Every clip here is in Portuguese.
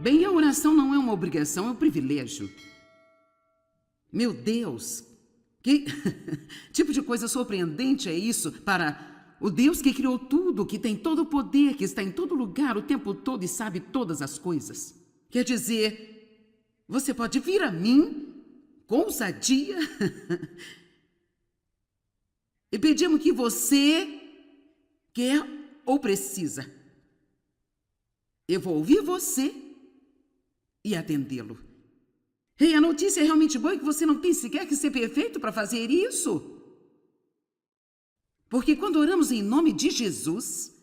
Bem, a oração não é uma obrigação, é um privilégio. Meu Deus, que tipo de coisa surpreendente é isso para o Deus que criou tudo, que tem todo o poder, que está em todo lugar o tempo todo e sabe todas as coisas. Quer dizer, você pode vir a mim com ousadia e pedir-me o que você quer ou precisa. Eu vou ouvir você e atendê-lo. E a notícia é realmente boa, que você não tem sequer que ser perfeito para fazer isso. Porque quando oramos em nome de Jesus,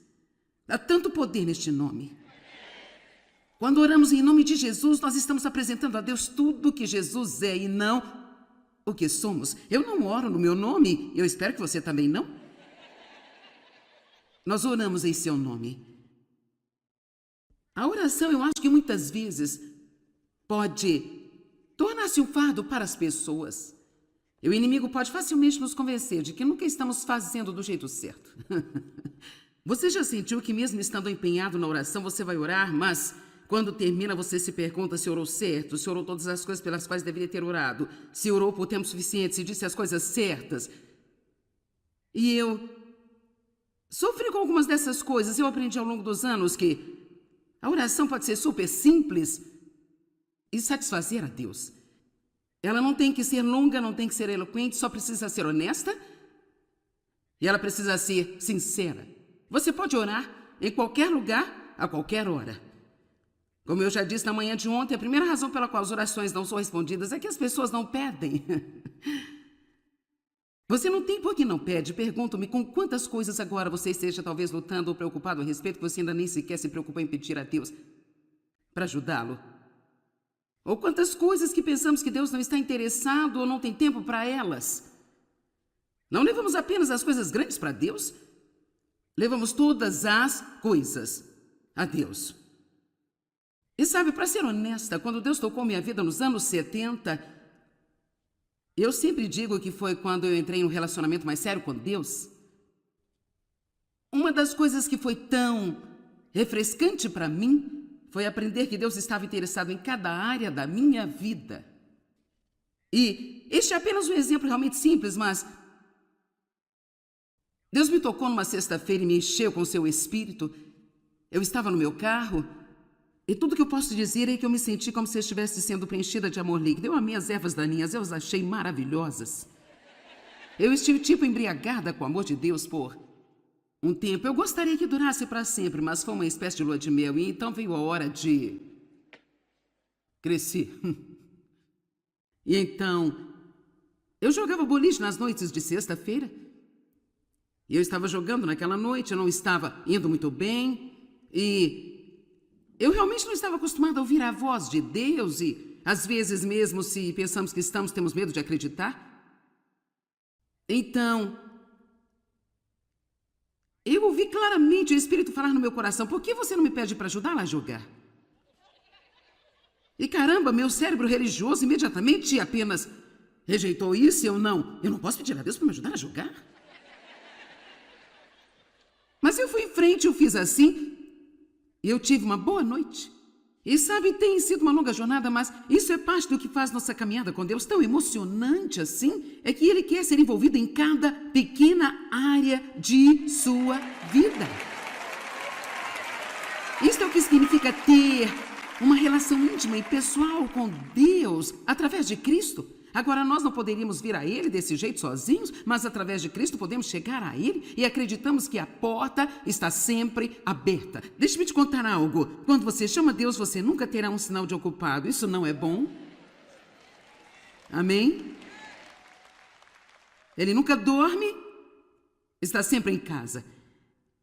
há tanto poder neste nome. Quando oramos em nome de Jesus, nós estamos apresentando a Deus tudo que Jesus é e não o que somos. Eu não oro no meu nome, eu espero que você também não. Nós oramos em seu nome. A oração, eu acho que muitas vezes pode tornar-se um fardo para as pessoas. E o inimigo pode facilmente nos convencer de que nunca estamos fazendo do jeito certo. Você já sentiu que mesmo estando empenhado na oração, você vai orar, mas quando termina você se pergunta se orou certo, se orou todas as coisas pelas quais deveria ter orado, se orou por tempo suficiente, se disse as coisas certas. E eu sofri com algumas dessas coisas. Eu aprendi ao longo dos anos que a oração pode ser super simples e satisfazer a Deus. Ela não tem que ser longa, não tem que ser eloquente, só precisa ser honesta e ela precisa ser sincera. Você pode orar em qualquer lugar, a qualquer hora. Como eu já disse na manhã de ontem, a primeira razão pela qual as orações não são respondidas é que as pessoas não pedem. Você não tem por que não pede. Pergunto-me com quantas coisas agora você esteja talvez lutando ou preocupado a respeito que você ainda nem sequer se preocupa em pedir a Deus para ajudá-lo. Ou quantas coisas que pensamos que Deus não está interessado ou não tem tempo para elas. Não levamos apenas as coisas grandes para Deus, levamos todas as coisas a Deus. E sabe, para ser honesta, quando Deus tocou minha vida nos anos 70, eu sempre digo que foi quando eu entrei em um relacionamento mais sério com Deus. Uma das coisas que foi tão refrescante para mim foi aprender que Deus estava interessado em cada área da minha vida. E este é apenas um exemplo realmente simples, mas Deus me tocou numa sexta-feira e me encheu com seu espírito. Eu estava no meu carro e tudo que eu posso dizer é que eu me senti como se eu estivesse sendo preenchida de amor líquido. Eu amei as ervas daninhas, eu as achei maravilhosas. Eu estive tipo embriagada com o amor de Deus por um tempo. Eu gostaria que durasse para sempre, mas foi uma espécie de lua de mel. E então veio a hora de crescer. E então, eu jogava boliche nas noites de sexta-feira. E eu estava jogando naquela noite, eu não estava indo muito bem. E eu realmente não estava acostumada a ouvir a voz de Deus. E às vezes mesmo se pensamos que estamos, temos medo de acreditar. Então, eu ouvi claramente o Espírito falar no meu coração: por que você não me pede para ajudá-la a jogar? E caramba, meu cérebro religioso imediatamente apenas rejeitou isso. Eu não posso pedir a Deus para me ajudar a jogar? Mas eu fui em frente, eu fiz assim, e eu tive uma boa noite. E sabe, tem sido uma longa jornada, mas isso é parte do que faz nossa caminhada com Deus tão emocionante assim, é que Ele quer ser envolvido em cada pequena área de sua vida. Isto é o que significa ter uma relação íntima e pessoal com Deus através de Cristo. Agora, nós não poderíamos vir a Ele desse jeito sozinhos, mas através de Cristo podemos chegar a Ele e acreditamos que a porta está sempre aberta. Deixe-me te contar algo. Quando você chama Deus, você nunca terá um sinal de ocupado. Isso não é bom? Amém? Ele nunca dorme, está sempre em casa.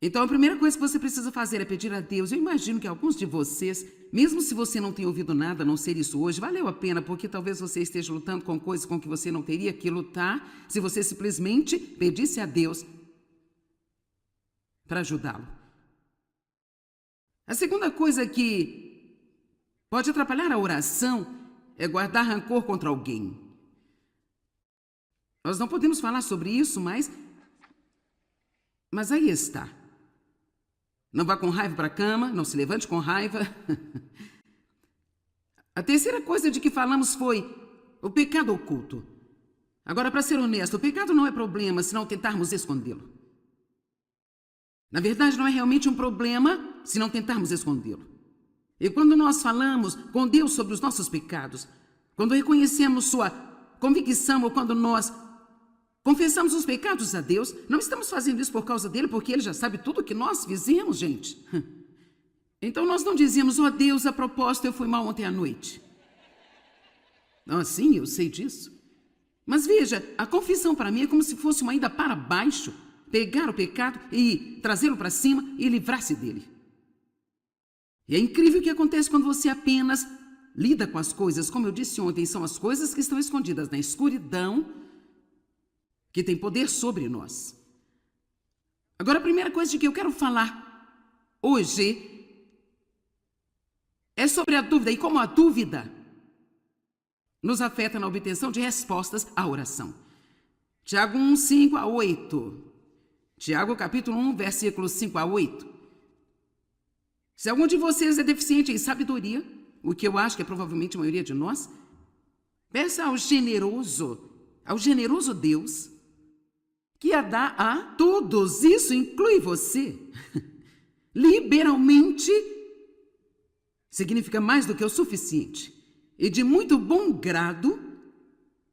Então, a primeira coisa que você precisa fazer é pedir a Deus. Eu imagino que alguns de vocês, mesmo se você não tem ouvido nada, a não ser isso hoje, valeu a pena, porque talvez você esteja lutando com coisas com que você não teria que lutar se você simplesmente pedisse a Deus para ajudá-lo. A segunda coisa que pode atrapalhar a oração é guardar rancor contra alguém. Nós não podemos falar sobre isso, mas aí está. Não vá com raiva para a cama, não se levante com raiva. A terceira coisa de que falamos foi o pecado oculto. Agora, para ser honesto, o pecado não é problema se não tentarmos escondê-lo. Na verdade, não é realmente um problema se não tentarmos escondê-lo. E quando nós falamos com Deus sobre os nossos pecados, quando reconhecemos sua convicção ou quando nós confessamos os pecados a Deus, não estamos fazendo isso por causa dele, porque ele já sabe tudo o que nós fizemos, gente. Então nós não dizemos, ó Deus, a propósito, eu fui mal ontem à noite. Não, sim, eu sei disso. Mas veja, a confissão para mim é como se fosse uma ida para baixo, pegar o pecado e trazê-lo para cima e livrar-se dele. E é incrível o que acontece quando você apenas lida com as coisas. Como eu disse ontem, são as coisas que estão escondidas na escuridão que tem poder sobre nós. Agora, a primeira coisa de que eu quero falar hoje é sobre a dúvida e como a dúvida nos afeta na obtenção de respostas à oração. Tiago 1, 5 a 8. Tiago capítulo 1, versículos 5 a 8. Se algum de vocês é deficiente em sabedoria, o que eu acho que é provavelmente a maioria de nós, peça ao generoso Deus, que a dá a todos, isso inclui você, liberalmente, significa mais do que o suficiente. E de muito bom grado,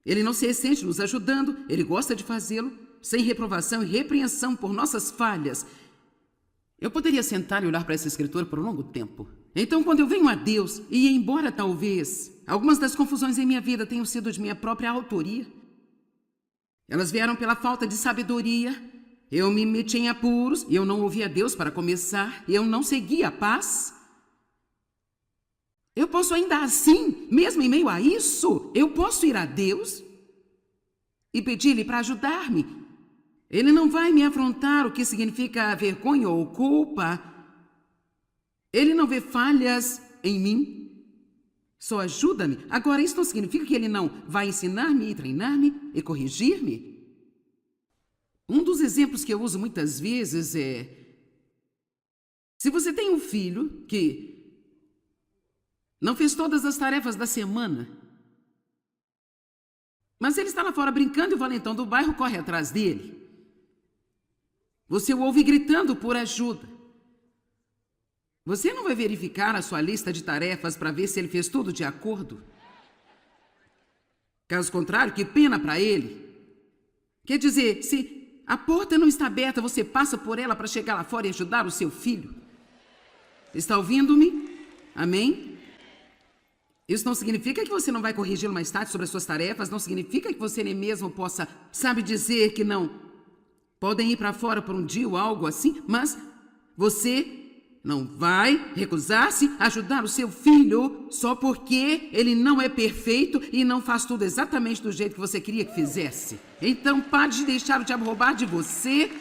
ele não se ressente nos ajudando, ele gosta de fazê-lo, sem reprovação e repreensão por nossas falhas. Eu poderia sentar e olhar para essa escritura por um longo tempo. Então, quando eu venho a Deus, e embora talvez algumas das confusões em minha vida tenham sido de minha própria autoria, elas vieram pela falta de sabedoria, eu me meti em apuros, e eu não ouvi a Deus para começar, e eu não segui a paz. Eu posso ainda assim, mesmo em meio a isso, eu posso ir a Deus e pedir-lhe para ajudar-me. Ele não vai me afrontar o que significa vergonha ou culpa. Ele não vê falhas em mim. Só ajuda-me. Agora, isso não significa que ele não vai ensinar-me e treinar-me e corrigir-me. Um dos exemplos que eu uso muitas vezes é: se você tem um filho que não fez todas as tarefas da semana, mas ele está lá fora brincando e o valentão do bairro corre atrás dele. Você o ouve gritando por ajuda. Você não vai verificar a sua lista de tarefas para ver se ele fez tudo de acordo? Caso contrário, que pena para ele. Quer dizer, se a porta não está aberta, você passa por ela para chegar lá fora e ajudar o seu filho. Está ouvindo-me? Amém? Isso não significa que você não vai corrigi-lo mais tarde sobre as suas tarefas, não significa que você nem mesmo possa, dizer que não podem ir para fora por um dia ou algo assim, mas você não vai recusar-se a ajudar o seu filho só porque ele não é perfeito e não faz tudo exatamente do jeito que você queria que fizesse. Então pare de deixar o diabo roubar de você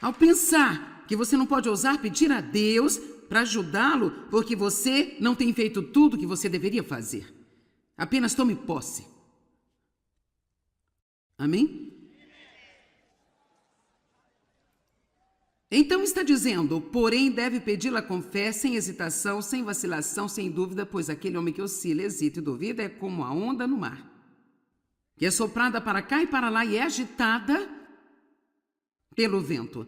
ao pensar que você não pode ousar pedir a Deus para ajudá-lo, porque você não tem feito tudo o que você deveria fazer. Apenas tome posse. Amém? Então está dizendo, porém deve pedi-la com fé, sem hesitação, sem vacilação, sem dúvida, pois aquele homem que oscila, hesita e duvida é como a onda no mar, que é soprada para cá e para lá e é agitada pelo vento.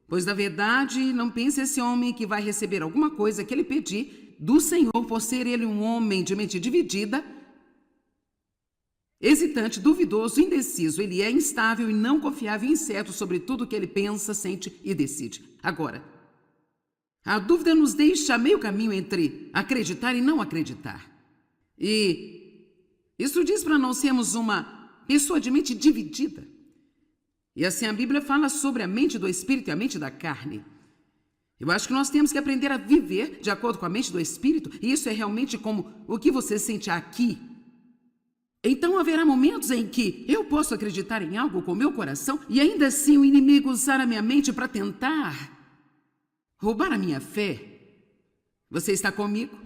Pois, na verdade, não pense esse homem que vai receber alguma coisa que ele pedir do Senhor, por ser ele um homem de mente dividida, hesitante, duvidoso, indeciso. Ele é instável e não confiável e incerto sobre tudo o que ele pensa, sente e decide. Agora, a dúvida nos deixa meio caminho entre acreditar e não acreditar. E isso diz para não sermos uma pessoa de mente dividida. E assim a Bíblia fala sobre a mente do Espírito e a mente da carne. Eu acho que nós temos que aprender a viver de acordo com a mente do Espírito, e isso é realmente como o que você sente aqui. Então haverá momentos em que eu posso acreditar em algo com meu coração e ainda assim o inimigo usar a minha mente para tentar roubar a minha fé. Você está comigo?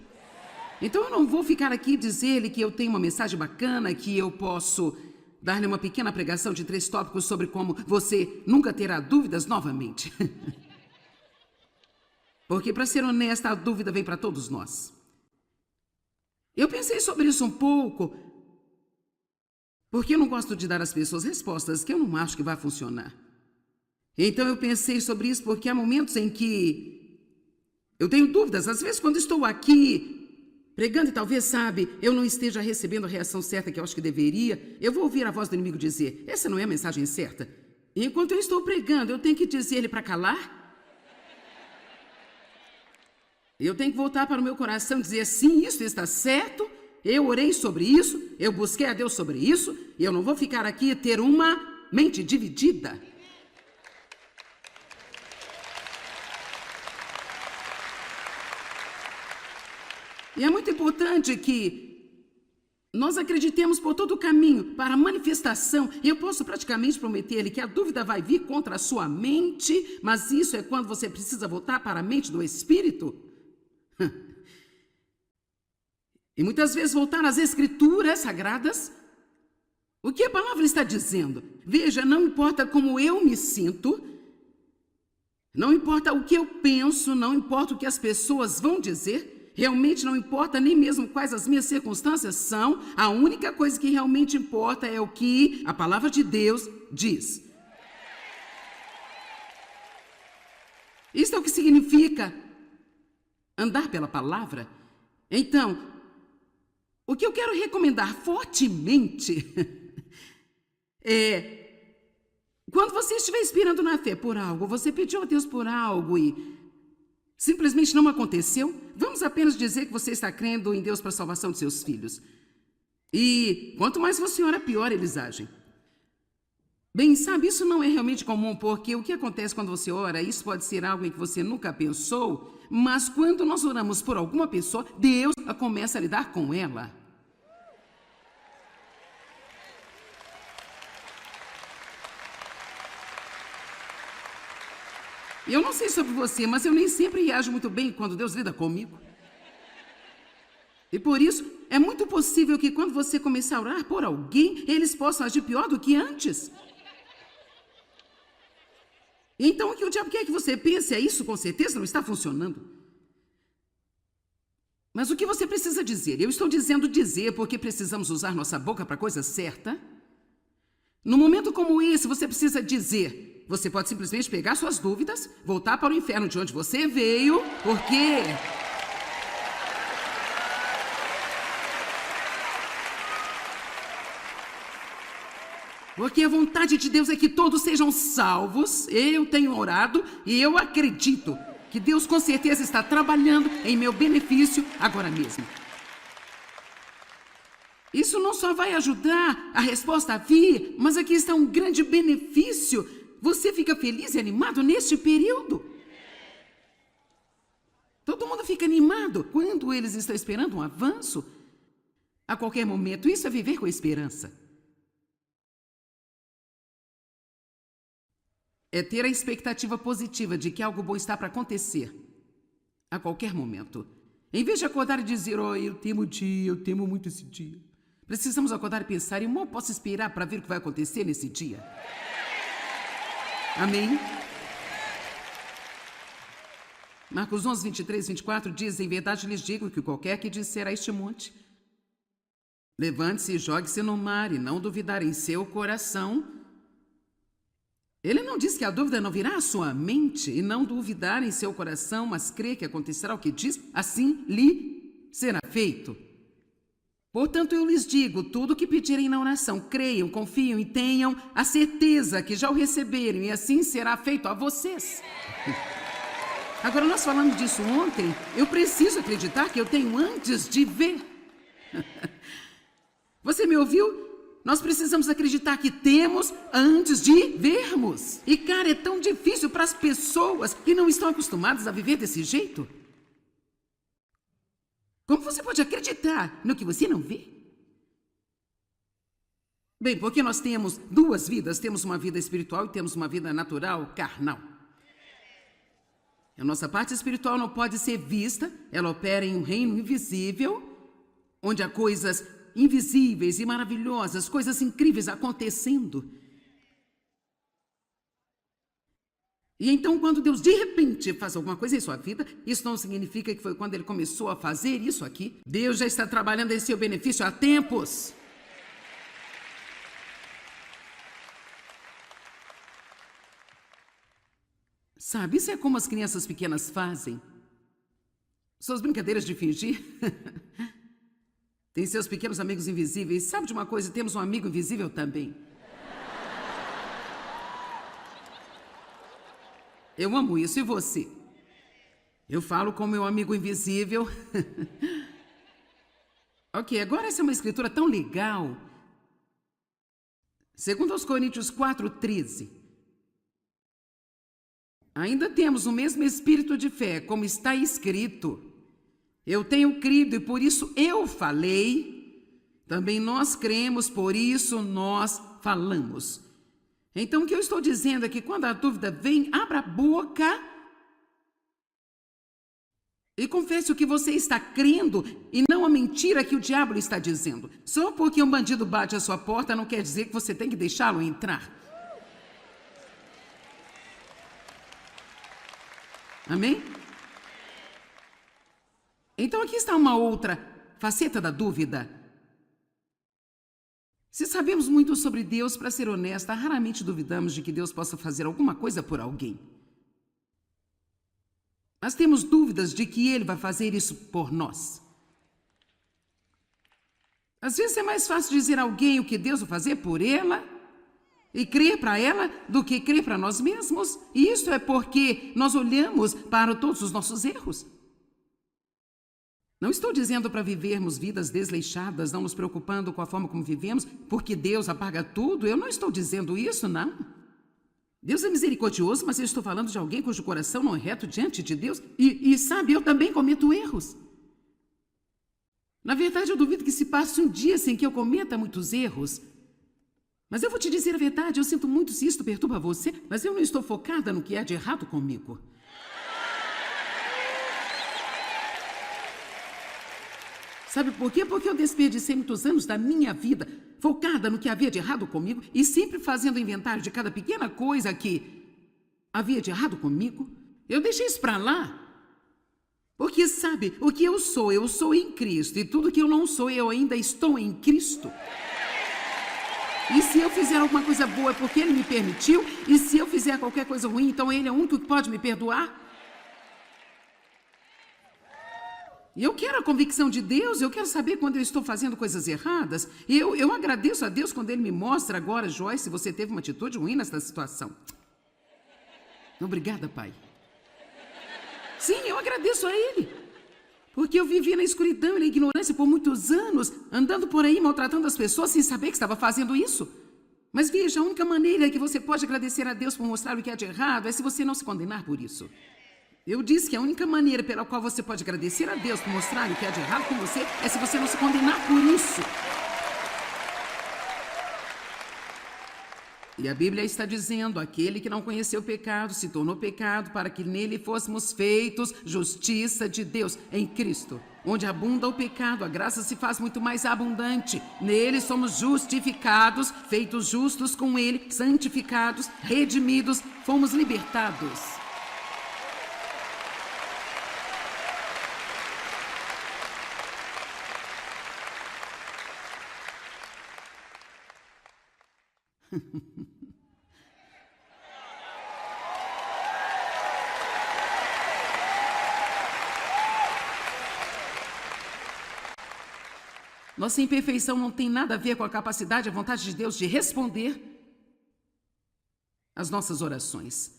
Então eu não vou ficar aqui e dizer-lhe que eu tenho uma mensagem bacana, que eu posso dar-lhe uma pequena pregação de 3 tópicos sobre como você nunca terá dúvidas novamente. Porque, para ser honesta, a dúvida vem para todos nós. Eu pensei sobre isso um pouco, porque eu não gosto de dar às pessoas respostas que eu não acho que vai funcionar. Então eu pensei sobre isso porque há momentos em que eu tenho dúvidas. Às vezes, quando estou aqui pregando e talvez, sabe, eu não esteja recebendo a reação certa que eu acho que deveria, eu vou ouvir a voz do inimigo dizer, essa não é a mensagem certa. E enquanto eu estou pregando, eu tenho que dizer ele para calar? Eu tenho que voltar para o meu coração e dizer, sim, isso está certo, eu orei sobre isso, eu busquei a Deus sobre isso, e eu não vou ficar aqui e ter uma mente dividida. E é muito importante que nós acreditemos por todo o caminho para a manifestação. Eu posso praticamente prometer-lhe que a dúvida vai vir contra a sua mente, mas isso é quando você precisa voltar para a mente do Espírito. E muitas vezes voltar às Escrituras Sagradas. O que a palavra está dizendo? Veja, não importa como eu me sinto, não importa o que eu penso, não importa o que as pessoas vão dizer, realmente não importa nem mesmo quais as minhas circunstâncias são, a única coisa que realmente importa é o que a palavra de Deus diz. Isso é o que significa andar pela palavra. Então, o que eu quero recomendar fortemente é, quando você estiver esperando na fé por algo, você pediu a Deus por algo e simplesmente não aconteceu, vamos apenas dizer que você está crendo em Deus para a salvação de seus filhos. E quanto mais você ora, pior eles agem. Bem, sabe, isso não é realmente comum, porque o que acontece quando você ora, isso pode ser algo em que você nunca pensou, mas quando nós oramos por alguma pessoa, Deus começa a lidar com ela. Eu não sei sobre você, mas eu nem sempre reajo muito bem quando Deus lida comigo. E por isso, é muito possível que quando você começar a orar por alguém, eles possam agir pior do que antes. Então, o que o diabo quer que você pense é isso, com certeza não está funcionando. Mas o que você precisa dizer? Eu estou dizendo dizer porque precisamos usar nossa boca para a coisa certa. No momento como esse, você precisa dizer. Você pode simplesmente pegar suas dúvidas, voltar para o inferno de onde você veio, porque a vontade de Deus é que todos sejam salvos. Eu tenho orado e eu acredito que Deus com certeza está trabalhando em meu benefício agora mesmo. Isso não só vai ajudar a resposta a vir, mas aqui está um grande benefício. Você fica feliz e animado neste período? Todo mundo fica animado quando eles estão esperando um avanço. A qualquer momento, isso é viver com esperança. É ter a expectativa positiva de que algo bom está para acontecer. A qualquer momento. Em vez de acordar e dizer, eu temo o dia, eu temo muito esse dia. Precisamos acordar e pensar, eu mal posso esperar para ver o que vai acontecer nesse dia. Amém? Marcos 11, 23, 24 diz, em verdade lhes digo que qualquer que disser a este monte, levante-se e jogue-se no mar e não duvidar em seu coração. Ele não diz que a dúvida não virá à sua mente e não duvidar em seu coração, mas crê que acontecerá o que diz, assim lhe será feito. Portanto, eu lhes digo, tudo o que pedirem na oração, creiam, confiam e tenham a certeza que já o receberam e assim será feito a vocês. Agora, nós falamos disso ontem, eu preciso acreditar que eu tenho antes de ver. Você me ouviu? Nós precisamos acreditar que temos antes de vermos. E, cara, é tão difícil para as pessoas que não estão acostumadas a viver desse jeito. Como você pode acreditar no que você não vê? Bem, porque nós temos duas vidas. Temos uma vida espiritual e temos uma vida natural, carnal. A nossa parte espiritual não pode ser vista. Ela opera em um reino invisível, onde há coisas invisíveis e maravilhosas, coisas incríveis acontecendo. E então, quando Deus de repente faz alguma coisa em sua vida, isso não significa que foi quando Ele começou a fazer isso aqui. Deus já está trabalhando em seu benefício há tempos. Sabe, isso é como as crianças pequenas fazem. Suas brincadeiras de fingir. Tem seus pequenos amigos invisíveis. Sabe de uma coisa? Temos um amigo invisível também. Eu amo isso. E você? Eu falo com meu amigo invisível. Ok, agora essa é uma escritura tão legal. Segundo aos Coríntios 4:13. Ainda temos o mesmo espírito de fé, como está escrito. Eu tenho crido e por isso eu falei. Também nós cremos, por isso nós falamos. Então o que eu estou dizendo é que quando a dúvida vem, abra a boca e confesse o que você está crendo e não a mentira que o diabo lhe está dizendo. Só porque um bandido bate à sua porta não quer dizer que você tem que deixá-lo entrar. Amém? Então aqui está uma outra faceta da dúvida. Se sabemos muito sobre Deus, para ser honesta, raramente duvidamos de que Deus possa fazer alguma coisa por alguém. Mas temos dúvidas de que Ele vai fazer isso por nós. Às vezes é mais fácil dizer a alguém o que Deus vai fazer por ela e crer para ela do que crer para nós mesmos. E isso é porque nós olhamos para todos os nossos erros. Não estou dizendo para vivermos vidas desleixadas, não nos preocupando com a forma como vivemos, porque Deus apaga tudo. Eu não estou dizendo isso, não. Deus é misericordioso, mas eu estou falando de alguém cujo coração não é reto diante de Deus. E sabe, eu também cometo erros. Na verdade, eu duvido que se passe um dia sem que eu cometa muitos erros. Mas eu vou te dizer a verdade, eu sinto muito se isto perturba você, mas eu não estou focada no que há de errado comigo. Sabe por quê? Porque eu desperdicei muitos anos da minha vida focada no que havia de errado comigo e sempre fazendo inventário de cada pequena coisa que havia de errado comigo. Eu deixei isso para lá. Porque sabe, o que eu sou em Cristo. E tudo que eu não sou, eu ainda estou em Cristo. E se eu fizer alguma coisa boa é porque Ele me permitiu. E se eu fizer qualquer coisa ruim, então Ele é o único que pode me perdoar. E eu quero a convicção de Deus, eu quero saber quando eu estou fazendo coisas erradas. E eu agradeço a Deus quando Ele me mostra agora, Joyce, você teve uma atitude ruim nessa situação. Obrigada, Pai. Sim, eu agradeço a Ele. Porque eu vivi na escuridão e na ignorância por muitos anos, andando por aí maltratando as pessoas sem saber que estava fazendo isso. Mas veja, a única maneira que você pode agradecer a Deus por mostrar o que há de errado é se você não se condenar por isso. Eu disse que a única maneira pela qual você pode agradecer a Deus por mostrar o que há de errado com você é se você não se condenar por isso. E a Bíblia está dizendo, aquele que não conheceu o pecado se tornou pecado para que nele fôssemos feitos justiça de Deus em Cristo. Onde abunda o pecado, a graça se faz muito mais abundante. Nele somos justificados, feitos justos com Ele, santificados, redimidos, fomos libertados. Nossa imperfeição não tem nada a ver com a capacidade e a vontade de Deus de responder às nossas orações.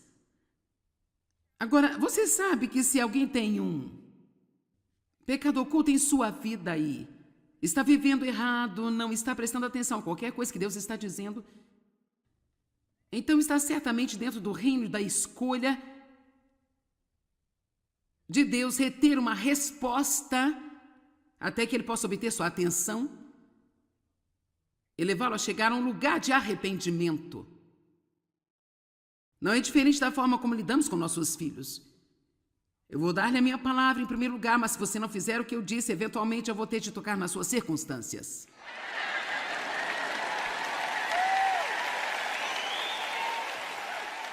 Agora, você sabe que se alguém tem um pecado oculto em sua vida e está vivendo errado, não está prestando atenção a qualquer coisa que Deus está dizendo, então está certamente dentro do reino da escolha de Deus reter uma resposta até que Ele possa obter sua atenção e levá-lo a chegar a um lugar de arrependimento. Não é diferente da forma como lidamos com nossos filhos. Eu vou dar-lhe a minha palavra em primeiro lugar, mas se você não fizer o que eu disse, eventualmente eu vou ter de tocar nas suas circunstâncias.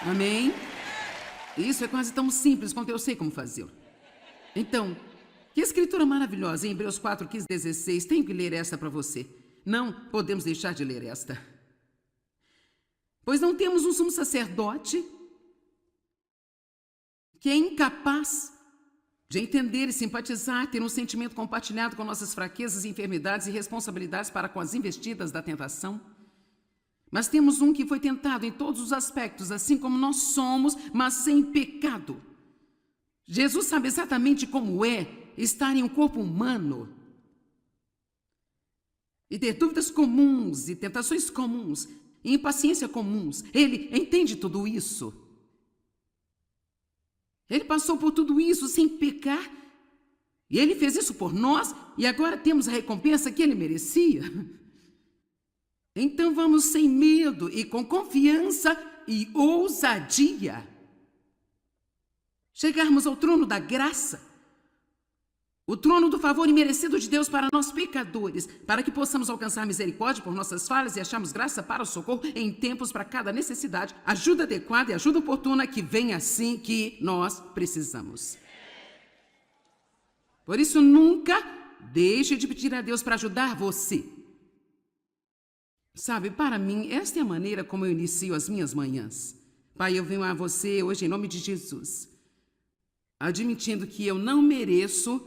Amém? Isso é quase tão simples quanto eu sei como fazê-lo. Então, que escritura maravilhosa, em Hebreus 4, 15, 16. Tenho que ler esta para você. Não podemos deixar de ler esta. Pois não temos um sumo sacerdote que é incapaz de entender e simpatizar, ter um sentimento compartilhado com nossas fraquezas, enfermidades e responsabilidades para com as investidas da tentação. Mas temos um que foi tentado em todos os aspectos, assim como nós somos, mas sem pecado. Jesus sabe exatamente como é estar em um corpo humano e ter dúvidas comuns e tentações comuns e impaciência comuns. Ele entende tudo isso. Ele passou por tudo isso sem pecar. E ele fez isso por nós e agora temos a recompensa que ele merecia. Então vamos sem medo e com confiança e ousadia chegarmos ao trono da graça, o trono do favor imerecido de Deus para nós pecadores, para que possamos alcançar misericórdia por nossas falhas e acharmos graça para o socorro em tempos para cada necessidade, ajuda adequada e ajuda oportuna que vem assim que nós precisamos. Por isso, nunca deixe de pedir a Deus para ajudar você. Sabe, para mim, esta é a maneira como eu inicio as minhas manhãs. Pai, eu venho a você hoje em nome de Jesus, admitindo que eu não mereço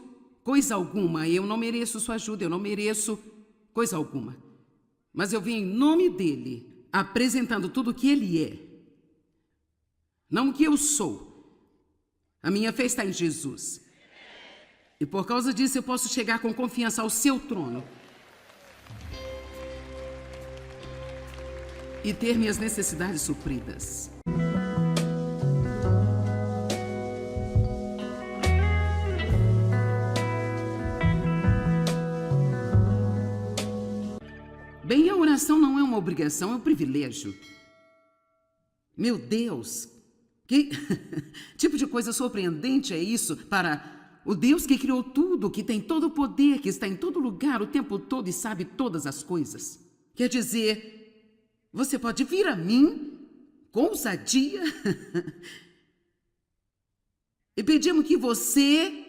coisa alguma, eu não mereço sua ajuda, eu não mereço coisa alguma. Mas eu vim em nome dele, apresentando tudo o que ele é, não o que eu sou. A minha fé está em Jesus. E por causa disso eu posso chegar com confiança ao seu trono e ter minhas necessidades supridas. Bem, a oração não é uma obrigação, é um privilégio. Meu Deus, que tipo de coisa surpreendente é isso para o Deus que criou tudo, que tem todo o poder, que está em todo lugar o tempo todo e sabe todas as coisas. Quer dizer, você pode vir a mim com ousadia e pedir-me o que você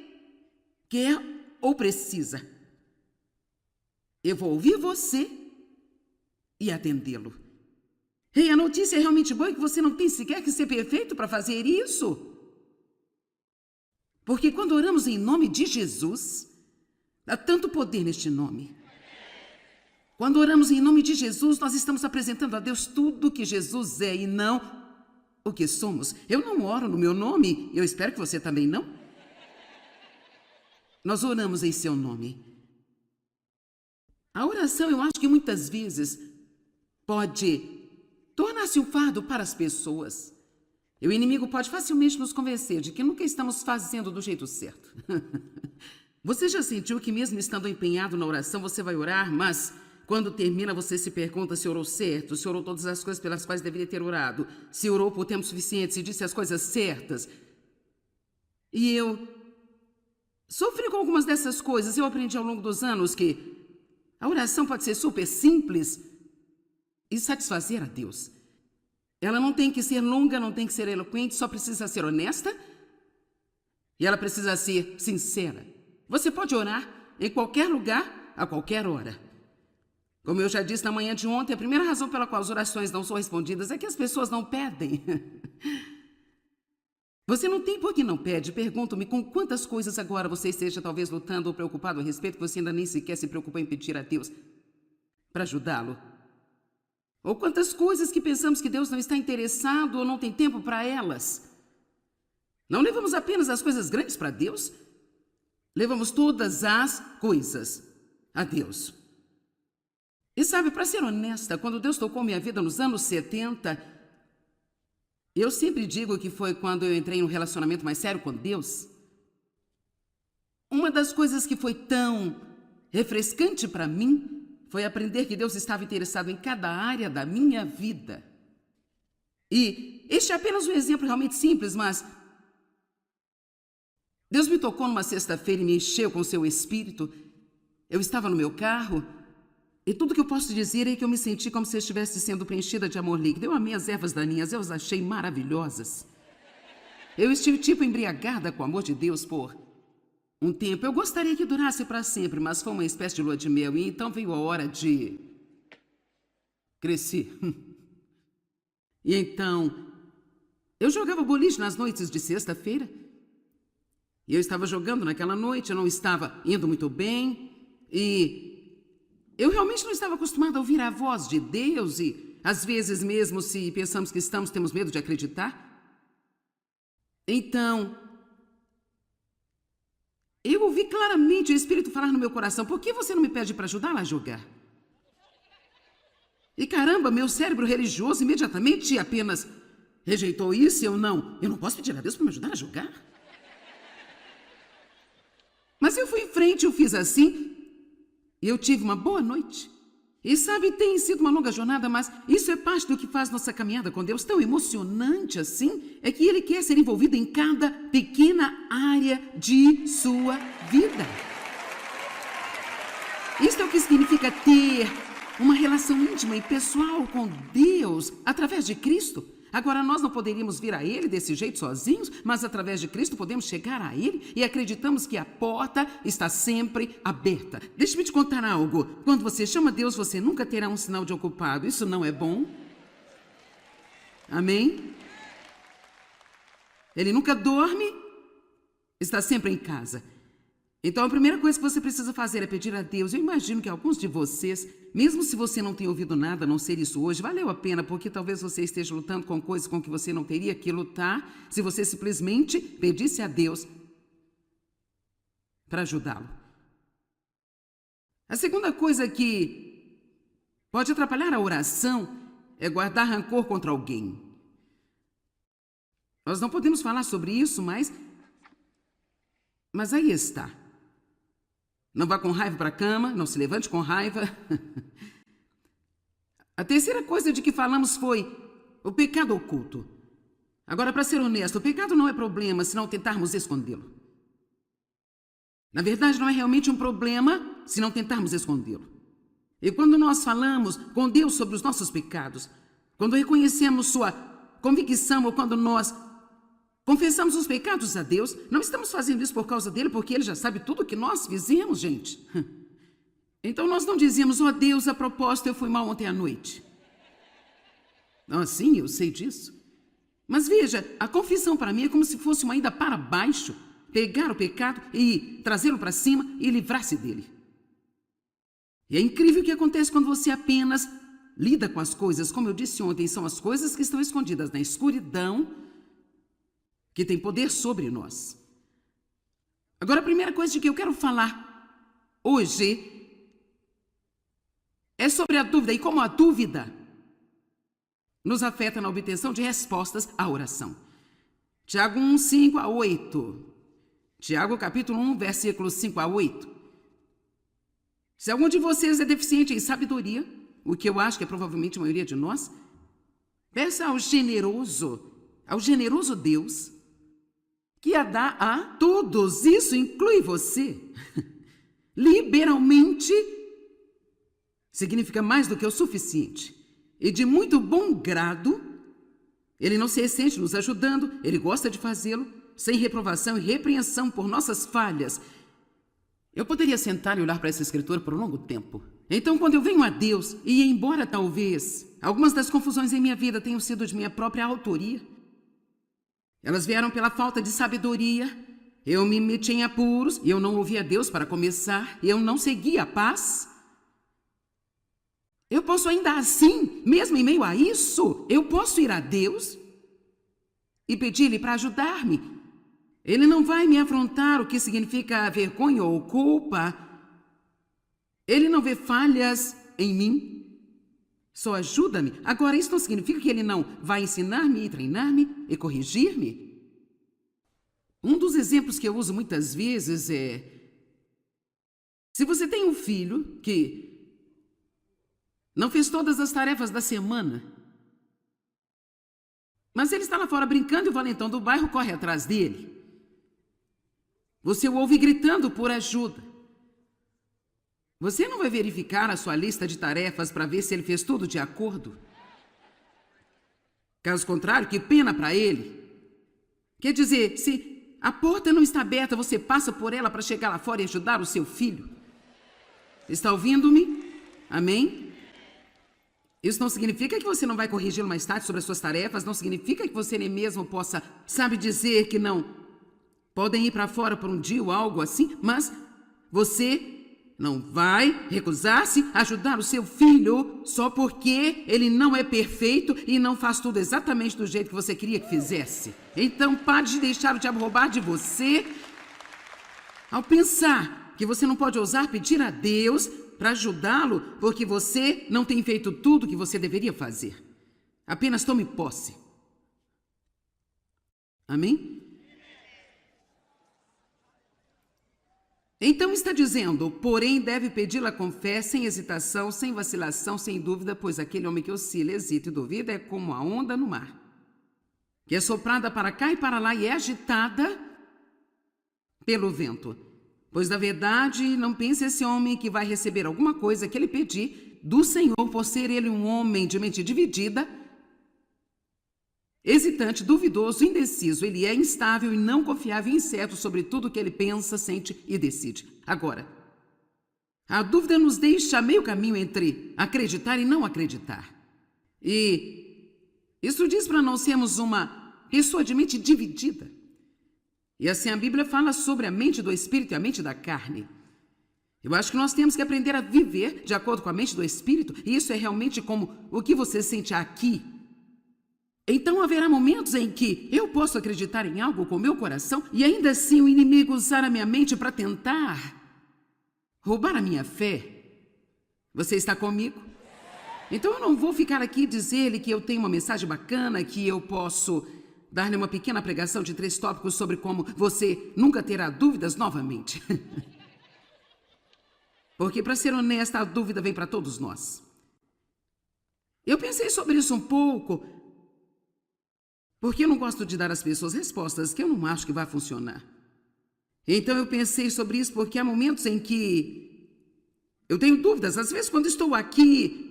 quer ou precisa. Eu vou ouvir você e atendê-lo. Ei, a notícia é realmente boa, que você não tem sequer que ser perfeito para fazer isso. Porque quando oramos em nome de Jesus, há tanto poder neste nome. Quando oramos em nome de Jesus, nós estamos apresentando a Deus tudo o que Jesus é e não o que somos. Eu não oro no meu nome, eu espero que você também não. Nós oramos em seu nome. A oração, eu acho que muitas vezes pode tornar-se um fardo para as pessoas. E o inimigo pode facilmente nos convencer de que nunca estamos fazendo do jeito certo. Você já sentiu que mesmo estando empenhado na oração, você vai orar, mas quando termina você se pergunta se orou certo, se orou todas as coisas pelas quais deveria ter orado, se orou por tempo suficiente, se disse as coisas certas. E eu sofri com algumas dessas coisas. Eu aprendi ao longo dos anos que a oração pode ser super simples e satisfazer a Deus. Ela não tem que ser longa, não tem que ser eloquente, só precisa ser honesta e ela precisa ser sincera. Você pode orar em qualquer lugar, a qualquer hora. Como eu já disse na manhã de ontem, a primeira razão pela qual as orações não são respondidas é que as pessoas não pedem. Você não tem por que não pede. Pergunto-me com quantas coisas agora você esteja talvez lutando ou preocupado a respeito que você ainda nem sequer se preocupa em pedir a Deus para ajudá-lo. Ou quantas coisas que pensamos que Deus não está interessado ou não tem tempo para elas. Não levamos apenas as coisas grandes para Deus, levamos todas as coisas a Deus. E sabe, para ser honesta, quando Deus tocou minha vida nos anos 70, eu sempre digo que foi quando eu entrei em um relacionamento mais sério com Deus. Uma das coisas que foi tão refrescante para mim foi aprender que Deus estava interessado em cada área da minha vida. E este é apenas um exemplo realmente simples, mas Deus me tocou numa sexta-feira e me encheu com seu espírito. Eu estava no meu carro e tudo que eu posso dizer é que eu me senti como se eu estivesse sendo preenchida de amor líquido. Eu amei as ervas daninhas, eu as achei maravilhosas. Eu estive tipo embriagada com o amor de Deus por um tempo. Eu gostaria que durasse para sempre, mas foi uma espécie de lua de mel. E então veio a hora de crescer. E então, eu jogava boliche nas noites de sexta-feira. E eu estava jogando naquela noite, eu não estava indo muito bem. E eu realmente não estava acostumada a ouvir a voz de Deus. E às vezes mesmo, se pensamos que estamos, temos medo de acreditar. Então, eu ouvi claramente o Espírito falar no meu coração: por que você não me pede para ajudá-la a jogar? E caramba, meu cérebro religioso imediatamente apenas rejeitou isso. Eu não posso pedir a Deus para me ajudar a jogar. Mas eu fui em frente, eu fiz assim, e eu tive uma boa noite. E sabe, tem sido uma longa jornada, mas isso é parte do que faz nossa caminhada com Deus tão emocionante assim, é que Ele quer ser envolvido em cada pequena área de sua vida. Isto é o que significa ter uma relação íntima e pessoal com Deus através de Cristo. Agora, nós não poderíamos vir a Ele desse jeito sozinhos, mas através de Cristo podemos chegar a Ele e acreditamos que a porta está sempre aberta. Deixe-me te contar algo. Quando você chama Deus, você nunca terá um sinal de ocupado. Isso não é bom? Amém? Ele nunca dorme, está sempre em casa. Então, a primeira coisa que você precisa fazer é pedir a Deus. Eu imagino que alguns de vocês, mesmo se você não tenha ouvido nada, a não ser isso hoje, valeu a pena, porque talvez você esteja lutando com coisas com que você não teria que lutar se você simplesmente pedisse a Deus para ajudá-lo. A segunda coisa que pode atrapalhar a oração é guardar rancor contra alguém. Nós não podemos falar sobre isso, mas aí está. Não vá com raiva para a cama, não se levante com raiva. A terceira coisa de que falamos foi o pecado oculto. Agora, para ser honesto, o pecado não é problema se não tentarmos escondê-lo. Na verdade, não é realmente um problema se não tentarmos escondê-lo. E quando nós falamos com Deus sobre os nossos pecados, quando reconhecemos sua convicção ou quando nós confessamos os pecados a Deus, não estamos fazendo isso por causa dele, porque ele já sabe tudo o que nós fizemos, gente. Então nós não dizemos: ó Deus, a propósito, eu fui mal ontem à noite. Ah, sim, eu sei disso. Mas veja, a confissão para mim é como se fosse uma ida para baixo, pegar o pecado e trazê-lo para cima e livrar-se dele. E é incrível o que acontece quando você apenas lida com as coisas. Como eu disse ontem, são as coisas que estão escondidas na escuridão que tem poder sobre nós. Agora, a primeira coisa de que eu quero falar hoje é sobre a dúvida e como a dúvida nos afeta na obtenção de respostas à oração. Tiago 1, 5 a 8. Tiago capítulo 1, versículos 5 a 8. Se algum de vocês é deficiente em sabedoria, o que eu acho que é provavelmente a maioria de nós, peça ao generoso Deus, que a dá a todos, isso inclui você, liberalmente, significa mais do que o suficiente, e de muito bom grado. Ele não se ressente nos ajudando, ele gosta de fazê-lo, sem reprovação e repreensão por nossas falhas. Eu poderia sentar e olhar para essa escritura por um longo tempo. Então, quando eu venho a Deus, e embora talvez algumas das confusões em minha vida tenham sido de minha própria autoria, elas vieram pela falta de sabedoria. Eu me meti em apuros e eu não ouvi a Deus para começar. E eu não segui a paz. Eu posso ainda assim, mesmo em meio a isso, eu posso ir a Deus e pedir-lhe para ajudar-me. Ele não vai me afrontar o que significa vergonha ou culpa. Ele não vê falhas em mim. Só ajuda-me. Agora, isso não significa que ele não vai ensinar-me e treinar-me e corrigir-me. Um dos exemplos que eu uso muitas vezes é: se você tem um filho que não fez todas as tarefas da semana, mas ele está lá fora brincando e o valentão do bairro corre atrás dele, você o ouve gritando por ajuda. Você não vai verificar a sua lista de tarefas para ver se ele fez tudo de acordo? Caso contrário, que pena para ele. Quer dizer, se a porta não está aberta, você passa por ela para chegar lá fora e ajudar o seu filho. Está ouvindo-me? Amém? Isso não significa que você não vai corrigi-lo mais tarde sobre as suas tarefas, não significa que você nem mesmo possa, sabe, dizer que não podem ir para fora por um dia ou algo assim, mas você não vai recusar-se a ajudar o seu filho só porque ele não é perfeito e não faz tudo exatamente do jeito que você queria que fizesse. Então pare de deixar o diabo roubar de você ao pensar que você não pode ousar pedir a Deus para ajudá-lo porque você não tem feito tudo o que você deveria fazer. Apenas tome posse. Amém? Então está dizendo, porém deve pedi-la com fé, sem hesitação, sem vacilação, sem dúvida, pois aquele homem que oscila, hesita e duvida é como a onda no mar, que é soprada para cá e para lá e é agitada pelo vento. Pois, na verdade, não pense esse homem que vai receber alguma coisa que ele pedir do Senhor, por ser ele um homem de mente dividida, hesitante, duvidoso, indeciso. Ele é instável e não confiável e incerto sobre tudo o que ele pensa, sente e decide. Agora, a dúvida nos deixa meio caminho entre acreditar e não acreditar. E isso diz para não sermos uma pessoa de mente dividida. E assim a Bíblia fala sobre a mente do Espírito e a mente da carne. Eu acho que nós temos que aprender a viver de acordo com a mente do Espírito, e isso é realmente como o que você sente aqui. Então haverá momentos em que eu posso acreditar em algo com o meu coração e ainda assim o inimigo usar a minha mente para tentar roubar a minha fé. Você está comigo? Então eu não vou ficar aqui e dizer-lhe que eu tenho uma mensagem bacana, que eu posso dar-lhe uma pequena pregação de 3 tópicos sobre como você nunca terá dúvidas novamente. Porque, para ser honesta, a dúvida vem para todos nós. Eu pensei sobre isso um pouco, porque eu não gosto de dar às pessoas respostas que eu não acho que vai funcionar. Então eu pensei sobre isso porque há momentos em que eu tenho dúvidas. Às vezes, quando estou aqui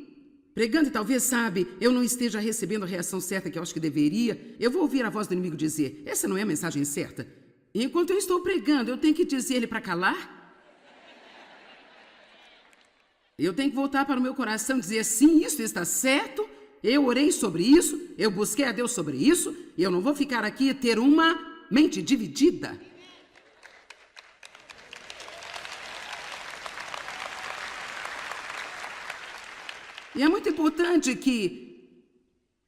pregando e talvez, sabe, eu não esteja recebendo a reação certa que eu acho que deveria, eu vou ouvir a voz do inimigo dizer, essa não é a mensagem certa. E enquanto eu estou pregando, eu tenho que dizer-lhe para calar? Eu tenho que voltar para o meu coração e dizer, sim, isso está certo, eu orei sobre isso, eu busquei a Deus sobre isso, e eu não vou ficar aqui e ter uma mente dividida. E é muito importante que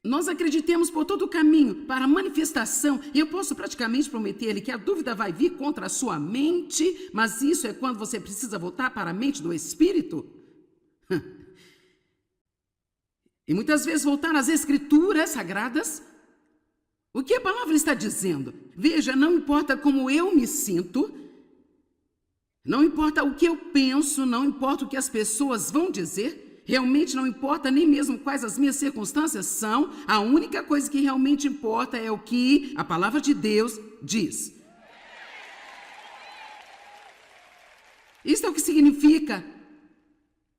nós acreditemos por todo o caminho para a manifestação. E eu posso praticamente prometer-lhe que a dúvida vai vir contra a sua mente, mas isso é quando você precisa voltar para a mente do Espírito. E muitas vezes voltar às Escrituras Sagradas. O que a palavra está dizendo? Veja, não importa como eu me sinto, não importa o que eu penso, não importa o que as pessoas vão dizer, realmente não importa nem mesmo quais as minhas circunstâncias são, a única coisa que realmente importa é o que a palavra de Deus diz. Isso é o que significa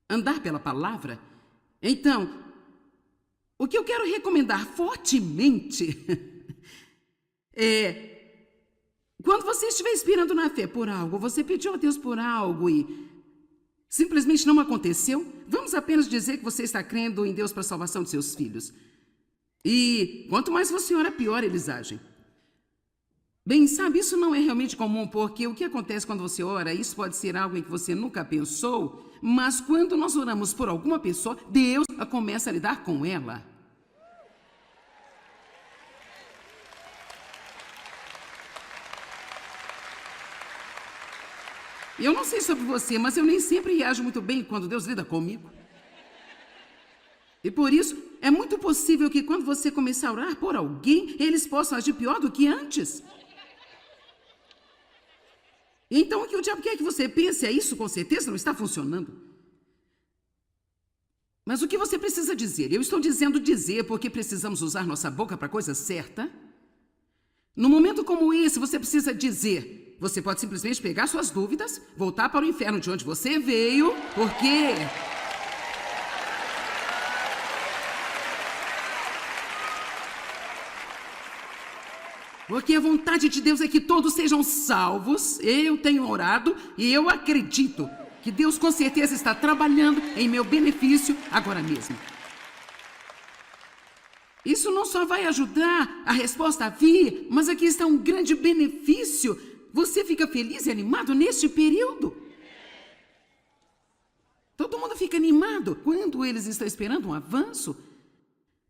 andar pela palavra. Então, o que eu quero recomendar fortemente é, quando você estiver expirando na fé por algo, você pediu a Deus por algo e simplesmente não aconteceu, vamos apenas dizer que você está crendo em Deus para a salvação de seus filhos. E quanto mais você ora, pior eles agem. Bem, sabe, isso não é realmente comum, porque o que acontece quando você ora, isso pode ser algo em que você nunca pensou, mas quando nós oramos por alguma pessoa, Deus começa a lidar com ela. Eu não sei sobre você, mas eu nem sempre reajo muito bem quando Deus lida comigo. E por isso, é muito possível que quando você começar a orar por alguém, eles possam agir pior do que antes. Então, o que o diabo quer que você pense é isso, com certeza não está funcionando. Mas o que você precisa dizer? Eu estou dizendo dizer porque precisamos usar nossa boca para a coisa certa. No momento como esse, você precisa dizer. Você pode simplesmente pegar suas dúvidas, voltar para o inferno de onde você veio, porque Porque a vontade de Deus é que todos sejam salvos. Eu tenho orado e eu acredito que Deus com certeza está trabalhando em meu benefício agora mesmo. Isso não só vai ajudar a resposta a vir, mas aqui está um grande benefício. Você fica feliz e animado neste período? Todo mundo fica animado quando eles estão esperando um avanço.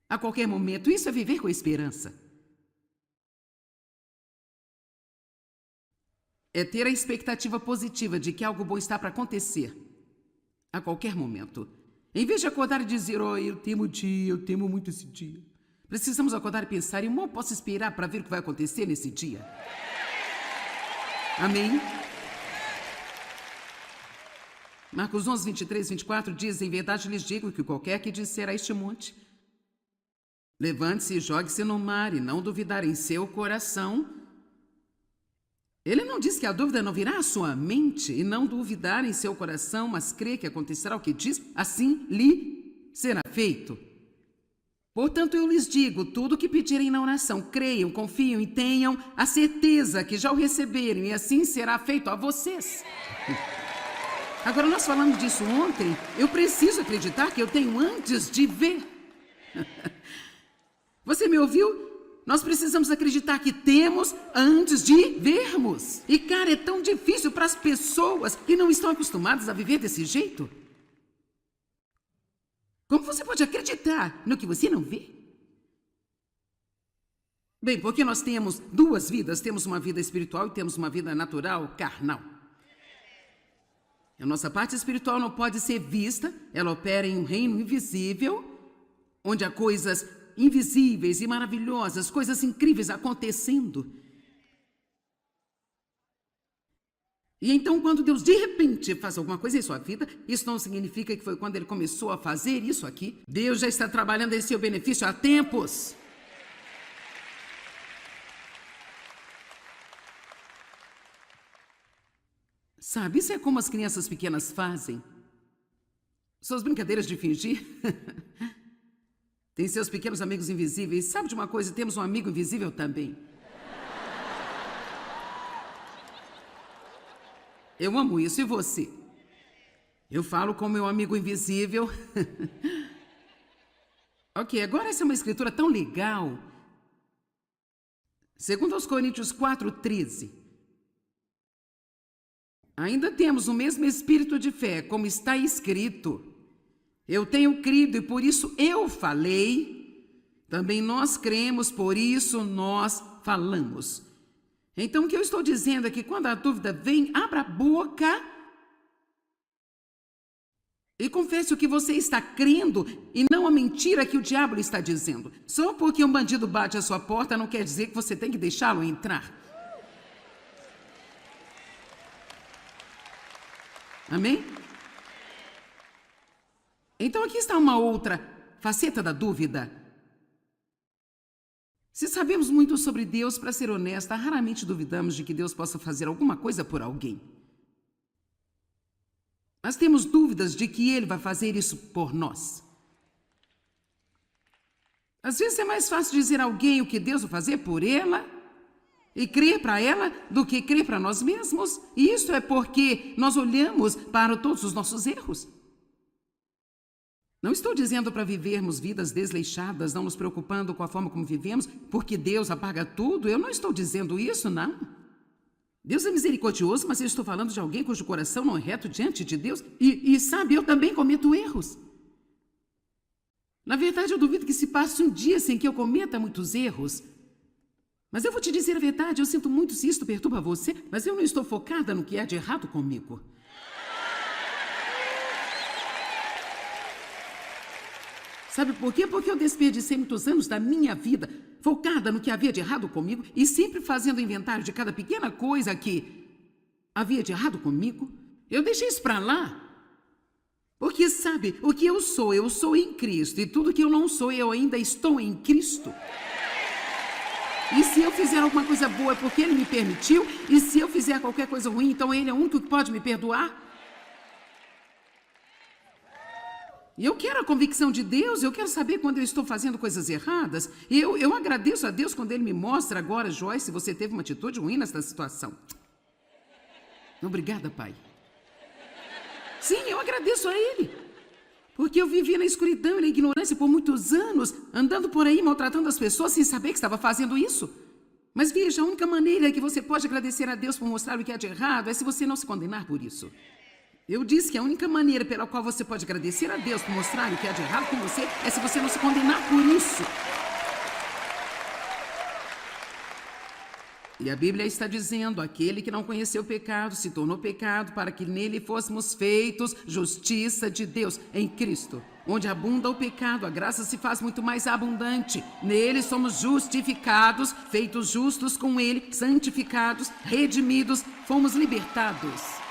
A qualquer momento, isso é viver com esperança. É ter a expectativa positiva de que algo bom está para acontecer a qualquer momento. Em vez de acordar e dizer, eu temo o dia, eu temo muito esse dia. Precisamos acordar e pensar, eu mal posso esperar para ver o que vai acontecer nesse dia. Amém? Marcos 11, 23, 24 diz, em verdade lhes digo que qualquer que disser a este monte, levante-se e jogue-se no mar, e não duvidar em seu coração. Ele não diz que a dúvida não virá à sua mente, e não duvidar em seu coração, mas crê que acontecerá o que diz, assim lhe será feito. Portanto, eu lhes digo, tudo o que pedirem na oração, creiam, confiam e tenham a certeza que já o receberam, e assim será feito a vocês. Agora, nós falamos disso ontem, eu preciso acreditar que eu tenho antes de ver. Você me ouviu? Nós precisamos acreditar que temos antes de vermos. E, cara, é tão difícil para as pessoas que não estão acostumadas a viver desse jeito. Como você pode acreditar no que você não vê? Bem, porque nós temos duas vidas. Temos uma vida espiritual e temos uma vida natural, carnal. A nossa parte espiritual não pode ser vista. Ela opera em um reino invisível, onde há coisas invisíveis e maravilhosas, coisas incríveis acontecendo. E então, quando Deus de repente faz alguma coisa em sua vida, isso não significa que foi quando Ele começou a fazer isso aqui. Deus já está trabalhando em seu benefício há tempos. Sabe, isso é como as crianças pequenas fazem. Suas brincadeiras de fingir. Tem seus pequenos amigos invisíveis. Sabe de uma coisa? Temos um amigo invisível também. Eu amo isso. E você? Eu falo com meu amigo invisível. Ok, agora essa é uma escritura tão legal. Segundo aos Coríntios 4:13. Ainda temos o mesmo espírito de fé, como está escrito. Eu tenho crido e por isso eu falei. Também nós cremos, por isso nós falamos. Então o que eu estou dizendo é que quando a dúvida vem, abra a boca e confesse o que você está crendo e não a mentira que o diabo lhe está dizendo. Só porque um bandido bate à sua porta não quer dizer que você tem que deixá-lo entrar. Amém? Então aqui está uma outra faceta da dúvida. Se sabemos muito sobre Deus, para ser honesta, raramente duvidamos de que Deus possa fazer alguma coisa por alguém. Mas temos dúvidas de que Ele vai fazer isso por nós. Às vezes é mais fácil dizer a alguém o que Deus vai fazer por ela e crer para ela do que crer para nós mesmos. E isso é porque nós olhamos para todos os nossos erros. Não estou dizendo para vivermos vidas desleixadas, não nos preocupando com a forma como vivemos, porque Deus apaga tudo. Eu não estou dizendo isso, não. Deus é misericordioso, mas eu estou falando de alguém cujo coração não é reto diante de Deus. E sabe, eu também cometo erros. Na verdade, eu duvido que se passe um dia sem que eu cometa muitos erros. Mas eu vou te dizer a verdade, eu sinto muito se isto perturba você, mas eu não estou focada no que há de errado comigo. Sabe por quê? Porque eu desperdicei muitos anos da minha vida focada no que havia de errado comigo e sempre fazendo inventário de cada pequena coisa que havia de errado comigo. Eu deixei isso para lá. Porque, sabe, o que eu sou em Cristo. E tudo que eu não sou, eu ainda estou em Cristo. E se eu fizer alguma coisa boa é porque Ele me permitiu. E se eu fizer qualquer coisa ruim, então Ele é o único que pode me perdoar. E eu quero a convicção de Deus, eu quero saber quando eu estou fazendo coisas erradas. E eu agradeço a Deus quando Ele me mostra agora, Joyce, você teve uma atitude ruim nessa situação. Obrigada, Pai. Sim, eu agradeço a Ele. Porque eu vivia na escuridão e na ignorância por muitos anos, andando por aí maltratando as pessoas sem saber que estava fazendo isso. Mas veja, a única maneira que você pode agradecer a Deus por mostrar o que há de errado é se você não se condenar por isso. Eu disse que a única maneira pela qual você pode agradecer a Deus por mostrar o que há de errado com você é se você não se condenar por isso. E a Bíblia está dizendo, aquele que não conheceu o pecado se tornou pecado para que nele fôssemos feitos justiça de Deus em Cristo. Onde abunda o pecado, a graça se faz muito mais abundante. Nele somos justificados, feitos justos com ele, santificados, redimidos, fomos libertados.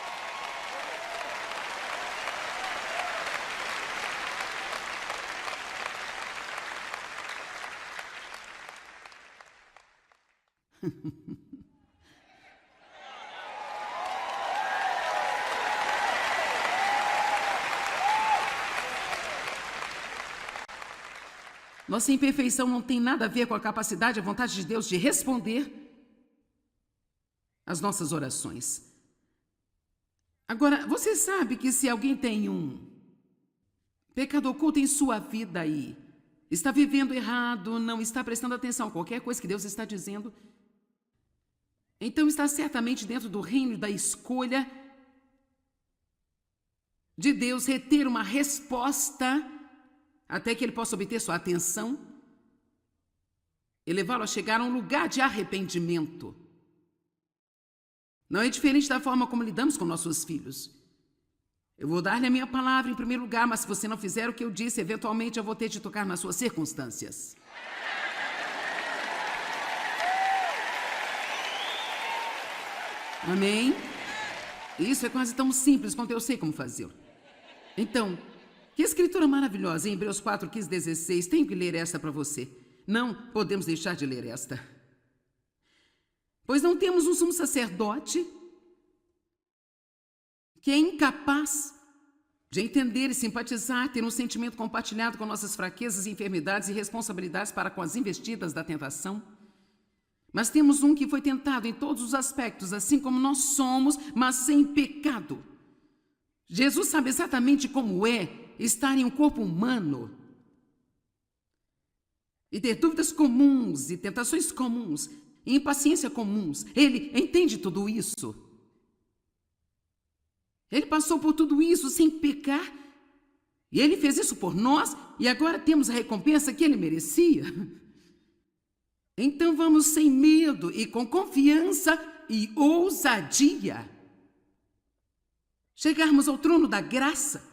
Nossa imperfeição não tem nada a ver com a capacidade e a vontade de Deus de responder às nossas orações. Agora, você sabe que se alguém tem um pecado oculto em sua vida e está vivendo errado, não está prestando atenção a qualquer coisa que Deus está dizendo, então está certamente dentro do reino da escolha de Deus reter uma resposta até que ele possa obter sua atenção e levá-lo a chegar a um lugar de arrependimento. Não é diferente da forma como lidamos com nossos filhos. Eu vou dar-lhe a minha palavra em primeiro lugar, mas se você não fizer o que eu disse, eventualmente eu vou ter de tocar nas suas circunstâncias. Amém? Isso é quase tão simples quanto eu sei como fazê-lo. Então, que escritura maravilhosa, em Hebreus 4, 15, 16. Tenho que ler esta para você. Não podemos deixar de ler esta. Pois não temos um sumo sacerdote que é incapaz de entender e simpatizar, ter um sentimento compartilhado com nossas fraquezas, enfermidades e responsabilidades para com as investidas da tentação. Mas temos um que foi tentado em todos os aspectos, assim como nós somos, mas sem pecado. Jesus sabe exatamente como é estar em um corpo humano e ter dúvidas comuns e tentações comuns e impaciência comuns. Ele entende tudo isso. Ele passou por tudo isso sem pecar e ele fez isso por nós e agora temos a recompensa que ele merecia. Então vamos sem medo e com confiança e ousadia chegarmos ao trono da graça,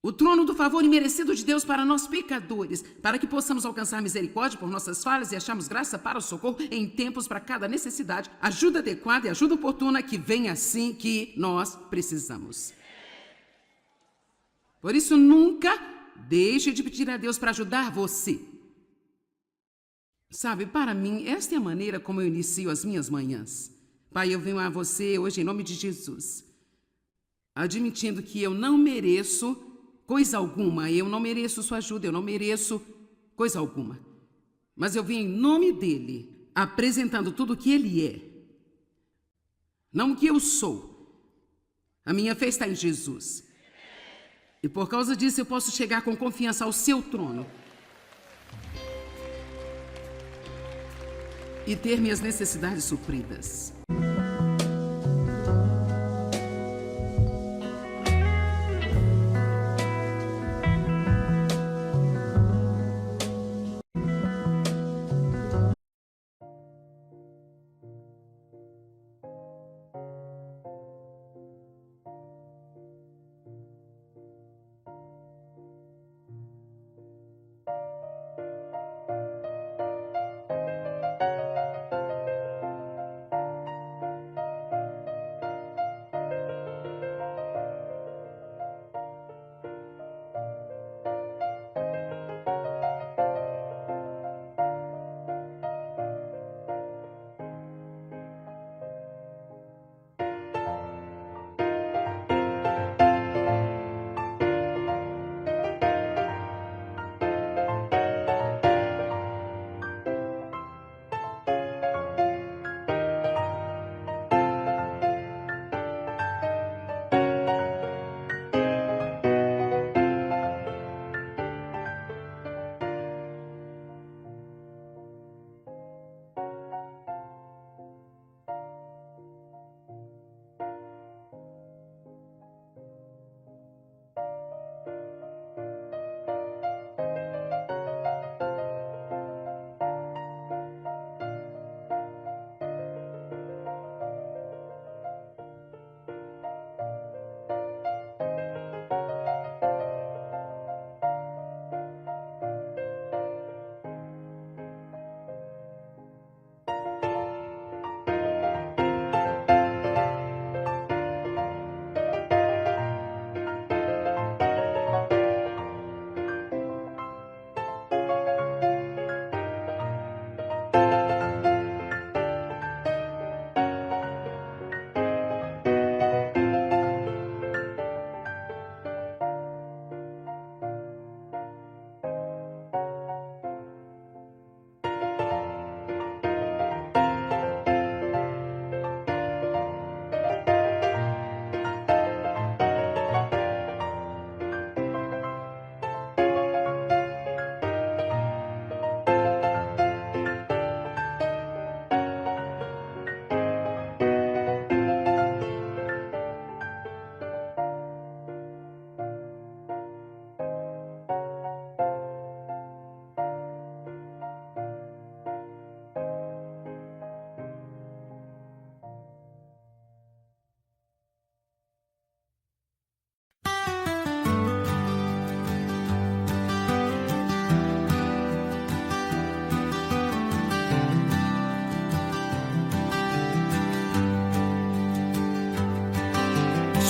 o trono do favor imerecido de Deus para nós pecadores, para que possamos alcançar misericórdia por nossas falhas e acharmos graça para o socorro em tempos para cada necessidade, ajuda adequada e ajuda oportuna que vem assim que nós precisamos. Por isso, nunca deixe de pedir a Deus para ajudar você. Sabe, para mim, esta é a maneira como eu inicio as minhas manhãs. Pai, eu venho a você hoje em nome de Jesus, admitindo que eu não mereço coisa alguma, eu não mereço sua ajuda, eu não mereço coisa alguma. Mas eu vim em nome dele, apresentando tudo o que ele é, não o que eu sou. A minha fé está em Jesus. E por causa disso eu posso chegar com confiança ao seu trono e ter minhas necessidades supridas.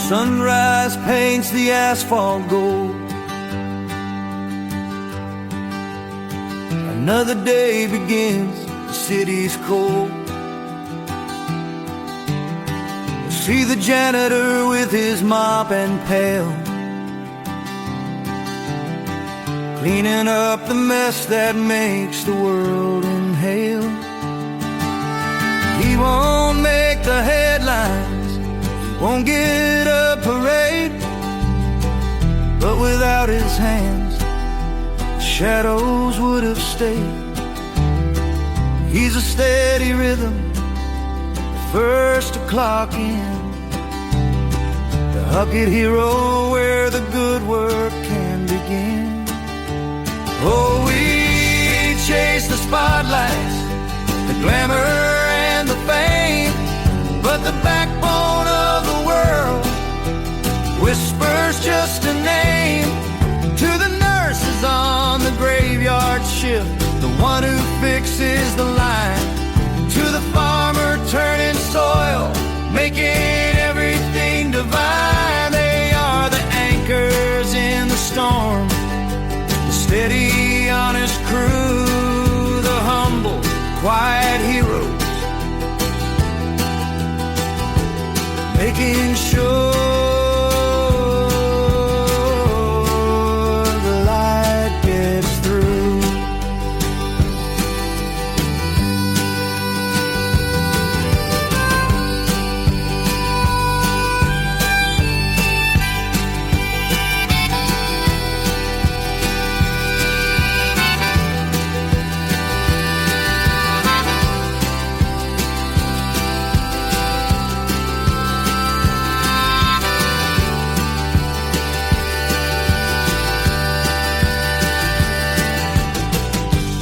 Sunrise paints the asphalt gold. Another day begins, the city's cold. See the janitor with his mop and pail, cleaning up the mess that makes the world inhale. He won't make the headlines, he won't get a parade, but without his hands, the shadows would have stayed. He's a steady rhythm, first to clock in, the Huckett hero where the good work can begin. Oh, we chase the spotlights, the glamour and the fame, but the backbone of the world whispers just a name. To the nurses on the graveyard shift, the one who fixes the line, to the farmer turning soil, making everything divine. They are the anchors in the storm, the steady, honest crew, the humble, quiet heroes, making sure the light gets through.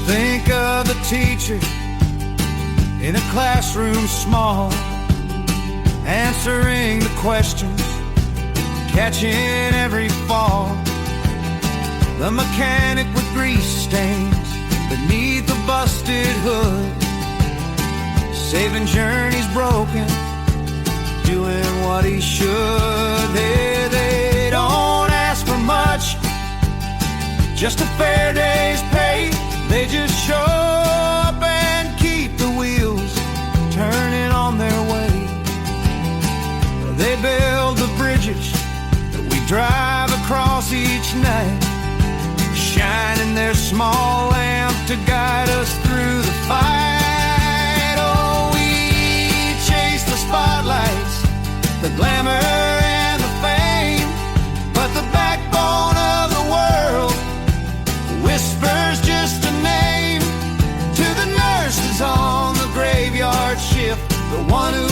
Think of the teacher in a classroom small, answering the questions, catching every fall. The mechanic with grease stains beneath the busted hood, saving journeys broken, doing what he should. They don't ask for much, just a fair day's pay. They just show up and keep the wheels turning on their way. They build the bridges that we drive across each night, shining their small lamp to guide us through the fight. Oh, we chase the spotlights, the glamour and the fame, but the backbone of the world whispers just a name. To the nurses on the graveyard shift, the one who